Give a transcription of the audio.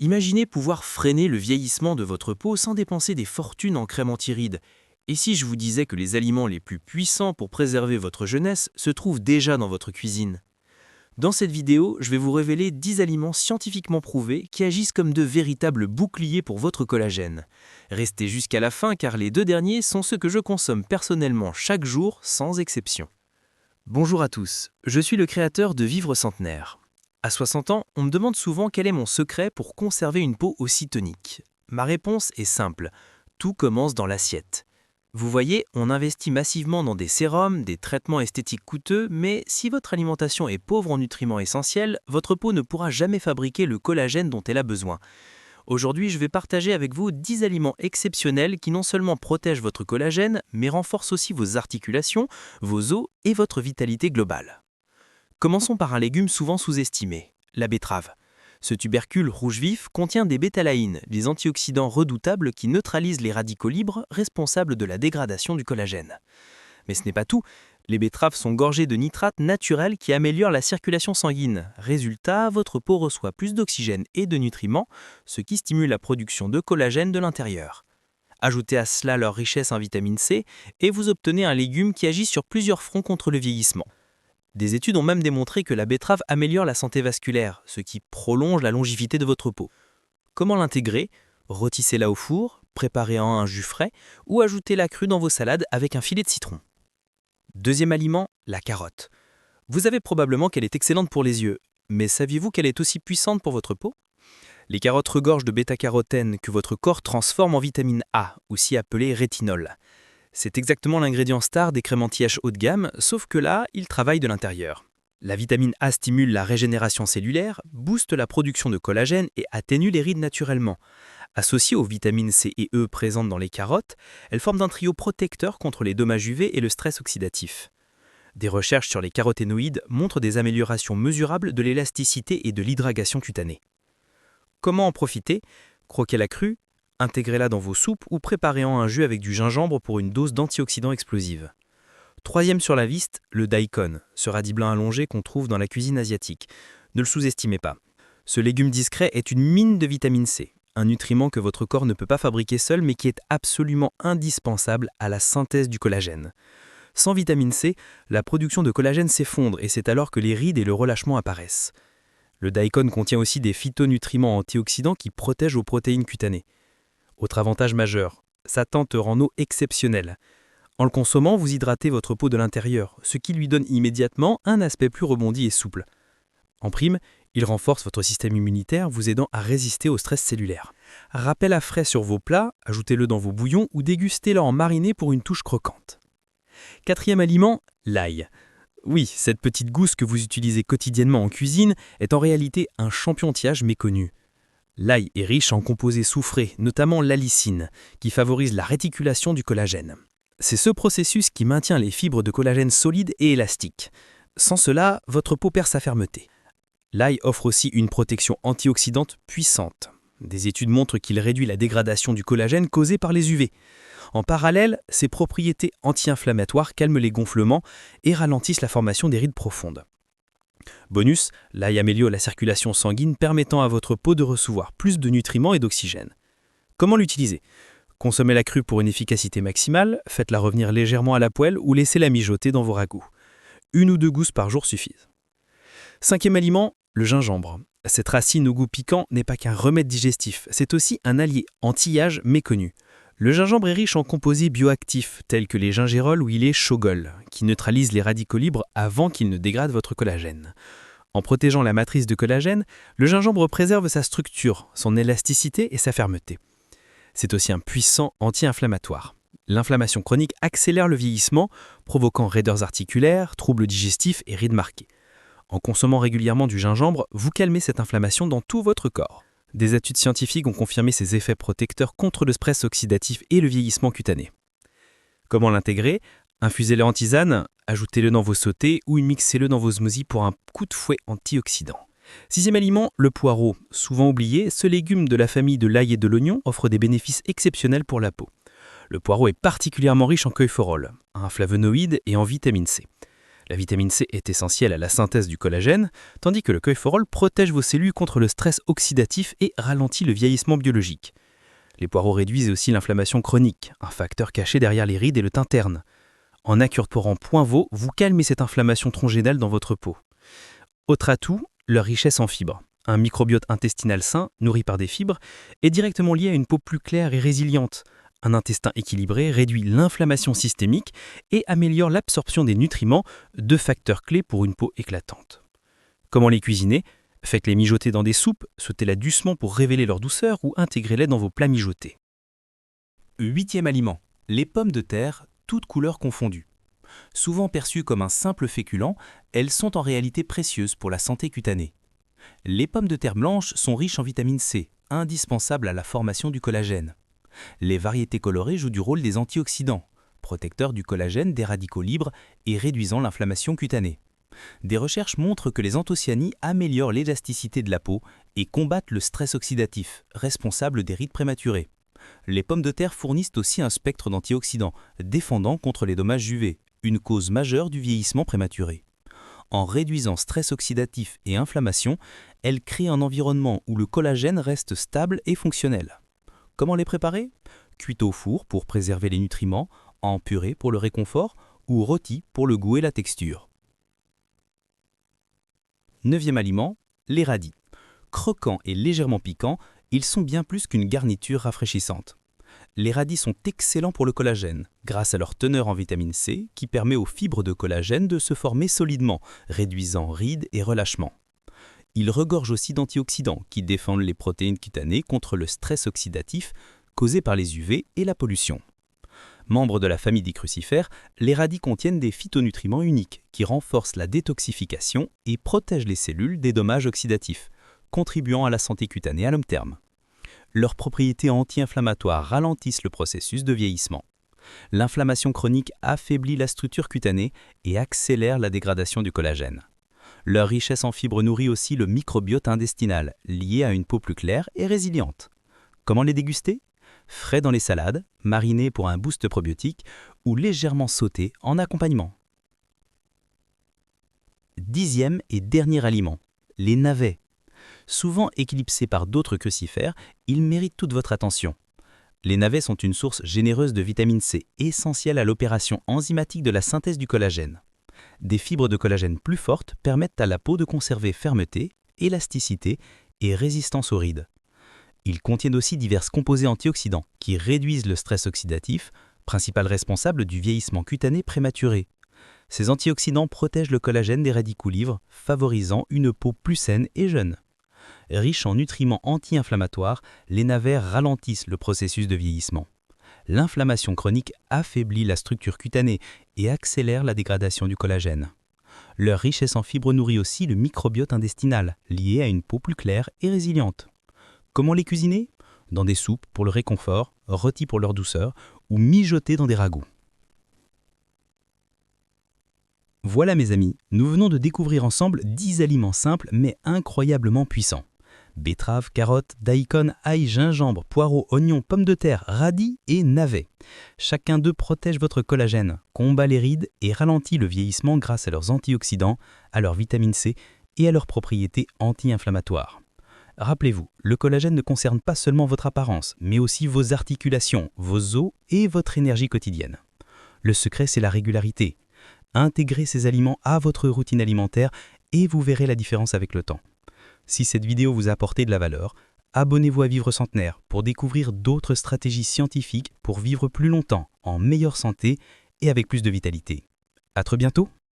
Imaginez pouvoir freiner le vieillissement de votre peau sans dépenser des fortunes en crème anti-rides. Et si je vous disais que les aliments les plus puissants pour préserver votre jeunesse se trouvent déjà dans votre cuisine? Dans cette vidéo, je vais vous révéler 10 aliments scientifiquement prouvés qui agissent comme de véritables boucliers pour votre collagène. Restez jusqu'à la fin car les deux derniers sont ceux que je consomme personnellement chaque jour sans exception. Bonjour à tous, je suis le créateur de Vivre Centenaire. À 60 ans, on me demande souvent quel est mon secret pour conserver une peau aussi tonique. Ma réponse est simple, tout commence dans l'assiette. Vous voyez, on investit massivement dans des sérums, des traitements esthétiques coûteux, mais si votre alimentation est pauvre en nutriments essentiels, votre peau ne pourra jamais fabriquer le collagène dont elle a besoin. Aujourd'hui, je vais partager avec vous 10 aliments exceptionnels qui non seulement protègent votre collagène, mais renforcent aussi vos articulations, vos os et votre vitalité globale. Commençons par un légume souvent sous-estimé, la betterave. Ce tubercule rouge vif contient des bétalaïnes, des antioxydants redoutables qui neutralisent les radicaux libres responsables de la dégradation du collagène. Mais ce n'est pas tout, les betteraves sont gorgées de nitrates naturels qui améliorent la circulation sanguine. Résultat, votre peau reçoit plus d'oxygène et de nutriments, ce qui stimule la production de collagène de l'intérieur. Ajoutez à cela leur richesse en vitamine C et vous obtenez un légume qui agit sur plusieurs fronts contre le vieillissement. Des études ont même démontré que la betterave améliore la santé vasculaire, ce qui prolonge la longévité de votre peau. Comment l'intégrer? Rôtissez-la au four, préparez-en un jus frais ou ajoutez-la crue dans vos salades avec un filet de citron. Deuxième aliment, la carotte. Vous savez probablement qu'elle est excellente pour les yeux, mais saviez-vous qu'elle est aussi puissante pour votre peau? Les carottes regorgent de bêta-carotène que votre corps transforme en vitamine A, aussi appelée rétinol. C'est exactement l'ingrédient star des crèmes anti-âge haut de gamme, sauf que là, il travaille de l'intérieur. La vitamine A stimule la régénération cellulaire, booste la production de collagène et atténue les rides naturellement. Associée aux vitamines C et E présentes dans les carottes, elles forment un trio protecteur contre les dommages UV et le stress oxydatif. Des recherches sur les caroténoïdes montrent des améliorations mesurables de l'élasticité et de l'hydratation cutanée. Comment en profiter? Croquez-la crue, intégrez-la dans vos soupes ou préparez-en un jus avec du gingembre pour une dose d'antioxydants explosive. Troisième sur la liste, le daikon, ce radis blanc allongé qu'on trouve dans la cuisine asiatique. Ne le sous-estimez pas. Ce légume discret est une mine de vitamine C, un nutriment que votre corps ne peut pas fabriquer seul mais qui est absolument indispensable à la synthèse du collagène. Sans vitamine C, la production de collagène s'effondre et c'est alors que les rides et le relâchement apparaissent. Le daikon contient aussi des phytonutriments antioxydants qui protègent aux protéines cutanées. Autre avantage majeur, sa tenteur en eau exceptionnelle. En le consommant, vous hydratez votre peau de l'intérieur, ce qui lui donne immédiatement un aspect plus rebondi et souple. En prime, il renforce votre système immunitaire, vous aidant à résister au stress cellulaire. Rappel à frais sur vos plats, ajoutez-le dans vos bouillons ou dégustez-le en mariné pour une touche croquante. Quatrième aliment, l'ail. Oui, cette petite gousse que vous utilisez quotidiennement en cuisine est en réalité un champion anti-âge méconnu. L'ail est riche en composés soufrés, notamment l'allicine, qui favorise la réticulation du collagène. C'est ce processus qui maintient les fibres de collagène solides et élastiques. Sans cela, votre peau perd sa fermeté. L'ail offre aussi une protection antioxydante puissante. Des études montrent qu'il réduit la dégradation du collagène causée par les UV. En parallèle, ses propriétés anti-inflammatoires calment les gonflements et ralentissent la formation des rides profondes. Bonus, l'ail améliore la circulation sanguine permettant à votre peau de recevoir plus de nutriments et d'oxygène. Comment l'utiliser? Consommez-la crue pour une efficacité maximale, faites-la revenir légèrement à la poêle ou laissez-la mijoter dans vos ragoûts. 1 ou 2 gousses par jour suffisent. Cinquième aliment, le gingembre. Cette racine au goût piquant n'est pas qu'un remède digestif, c'est aussi un allié anti-âge méconnu. Le gingembre est riche en composés bioactifs tels que les gingérols ou il est Shogol, qui neutralisent les radicaux libres avant qu'ils ne dégradent votre collagène. En protégeant la matrice de collagène, le gingembre préserve sa structure, son élasticité et sa fermeté. C'est aussi un puissant anti-inflammatoire. L'inflammation chronique accélère le vieillissement, provoquant raideurs articulaires, troubles digestifs et rides marquées. En consommant régulièrement du gingembre, vous calmez cette inflammation dans tout votre corps. Des études scientifiques ont confirmé ses effets protecteurs contre le stress oxydatif et le vieillissement cutané. Comment l'intégrer? Infusez-le en tisane, ajoutez-le dans vos sautés ou mixez-le dans vos smoothies pour un coup de fouet antioxydant. Sixième aliment, le poireau. Souvent oublié, ce légume de la famille de l'ail et de l'oignon offre des bénéfices exceptionnels pour la peau. Le poireau est particulièrement riche en coephorol, un flavonoïde et en vitamine C. La vitamine C est essentielle à la synthèse du collagène, tandis que le coeforol protège vos cellules contre le stress oxydatif et ralentit le vieillissement biologique. Les poireaux réduisent aussi l'inflammation chronique, un facteur caché derrière les rides et le teint terne. En incorporant Poinvot, vous calmez cette inflammation trongénale dans votre peau. Autre atout, leur richesse en fibres. Un microbiote intestinal sain, nourri par des fibres, est directement lié à une peau plus claire et résiliente. Un intestin équilibré réduit l'inflammation systémique et améliore l'absorption des nutriments, deux facteurs clés pour une peau éclatante. Comment les cuisiner ? Faites-les mijoter dans des soupes, sautez-les doucement pour révéler leur douceur ou intégrez-les dans vos plats mijotés. 8e aliment, les pommes de terre, toutes couleurs confondues. Souvent perçues comme un simple féculent, elles sont en réalité précieuses pour la santé cutanée. Les pommes de terre blanches sont riches en vitamine C, indispensable à la formation du collagène. Les variétés colorées jouent du rôle des antioxydants, protecteurs du collagène des radicaux libres et réduisant l'inflammation cutanée. Des recherches montrent que les anthocyanins améliorent l'élasticité de la peau et combattent le stress oxydatif, responsable des rides prématurées. Les pommes de terre fournissent aussi un spectre d'antioxydants, défendant contre les dommages UV, une cause majeure du vieillissement prématuré. En réduisant stress oxydatif et inflammation, elles créent un environnement où le collagène reste stable et fonctionnel. Comment les préparer ? Cuites au four pour préserver les nutriments, en purée pour le réconfort ou rôti pour le goût et la texture. 9e aliment, les radis. Croquants et légèrement piquants, ils sont bien plus qu'une garniture rafraîchissante. Les radis sont excellents pour le collagène, grâce à leur teneur en vitamine C qui permet aux fibres de collagène de se former solidement, réduisant rides et relâchements. Ils regorgent aussi d'antioxydants qui défendent les protéines cutanées contre le stress oxydatif causé par les UV et la pollution. Membres de la famille des crucifères, les radis contiennent des phytonutriments uniques qui renforcent la détoxification et protègent les cellules des dommages oxydatifs, contribuant à la santé cutanée à long terme. Leurs propriétés anti-inflammatoires ralentissent le processus de vieillissement. L'inflammation chronique affaiblit la structure cutanée et accélère la dégradation du collagène. Leur richesse en fibres nourrit aussi le microbiote intestinal, lié à une peau plus claire et résiliente. Comment les déguster ? Frais dans les salades, marinés pour un boost probiotique ou légèrement sautés en accompagnement. 10e et dernier aliment, les navets. Souvent éclipsés par d'autres crucifères, ils méritent toute votre attention. Les navets sont une source généreuse de vitamine C, essentielle à l'opération enzymatique de la synthèse du collagène. Des fibres de collagène plus fortes permettent à la peau de conserver fermeté, élasticité et résistance aux rides. Ils contiennent aussi divers composés antioxydants qui réduisent le stress oxydatif, principal responsable du vieillissement cutané prématuré. Ces antioxydants protègent le collagène des radicaux libres, favorisant une peau plus saine et jeune. Riches en nutriments anti-inflammatoires, les navets ralentissent le processus de vieillissement. L'inflammation chronique affaiblit la structure cutanée et accélère la dégradation du collagène. Leur richesse en fibres nourrit aussi le microbiote intestinal, lié à une peau plus claire et résiliente. Comment les cuisiner ? Dans des soupes pour le réconfort, rôtis pour leur douceur ou mijotés dans des ragoûts. Voilà mes amis, nous venons de découvrir ensemble 10 aliments simples mais incroyablement puissants. Betterave, carottes, daikon, ail, gingembre, poireaux, oignons, pommes de terre, radis et navets. Chacun d'eux protège votre collagène, combat les rides et ralentit le vieillissement grâce à leurs antioxydants, à leur vitamine C et à leurs propriétés anti-inflammatoires. Rappelez-vous, le collagène ne concerne pas seulement votre apparence, mais aussi vos articulations, vos os et votre énergie quotidienne. Le secret, c'est la régularité. Intégrez ces aliments à votre routine alimentaire et vous verrez la différence avec le temps. Si cette vidéo vous a apporté de la valeur, abonnez-vous à Vivre Centenaire pour découvrir d'autres stratégies scientifiques pour vivre plus longtemps, en meilleure santé et avec plus de vitalité. À très bientôt!